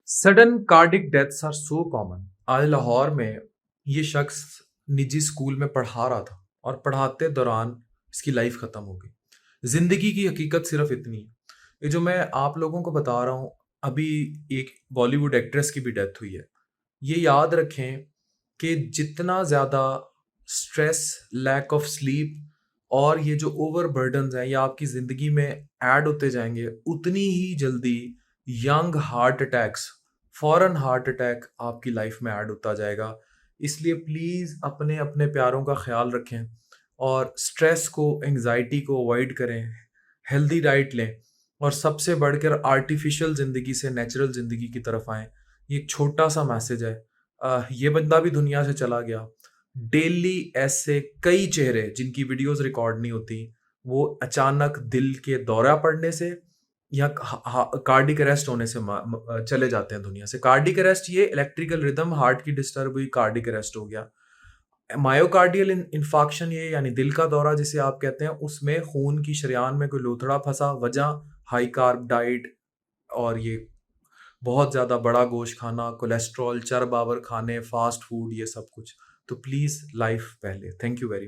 Sudden cardiac deaths are so common. आज लाहौर में ये शख्स निजी स्कूल में पढ़ा रहा था और पढ़ाते दौरान इसकी लाइफ खत्म हो गई। जिंदगी की हकीकत सिर्फ इतनी है। ये जो मैं आप लोगों को बता रहा हूँ, अभी एक बॉलीवुड एक्ट्रेस की भी डेथ हुई है। ये याद रखें कि जितना ज़्यादा स्ट्रेस, लैक ऑफ स्लीप और ये जो ओवर बर्डन्स हैं ये आपकी ज़िंदगी में ऐड होते जाएंगे, उतनी ही जल्दी यंग हार्ट अटैक्स, फॉरन हार्ट अटैक आपकी लाइफ में ऐड होता जाएगा। इसलिए प्लीज़ अपने अपने प्यारों का ख्याल रखें और स्ट्रेस को, एंजाइटी को अवॉइड करें, हेल्दी डाइट लें और सबसे बढ़कर आर्टिफिशियल ज़िंदगी से नेचुरल ज़िंदगी की तरफ आएं। ये एक छोटा सा मैसेज है। ये बंदा भी दुनिया से चला गया। डेली ऐसे कई चेहरे जिनकी वीडियोस रिकॉर्ड नहीं होती, वो अचानक दिल के दौरा पड़ने से या कार्डिक अरेस्ट होने से चले जाते हैं दुनिया से। कार्डिक अरेस्ट, ये इलेक्ट्रिकल रिदम हार्ट की डिस्टर्ब हुई, कार्डिक अरेस्ट हो गया। मायोकार्डियल इन्फार्क्शन, ये यानी दिल का दौरा जिसे आप कहते हैं, उसमें खून की शरेयान में कोई लोथड़ा फंसा, वजह हाई कार्ब डाइट और ये बहुत ज़्यादा बड़ा गोश्त खाना, कोलेस्ट्रॉल, चरब आवर खाने, फास्ट फूड, ये सब कुछ। तो प्लीज़ लाइफ पहले। Thank you very much.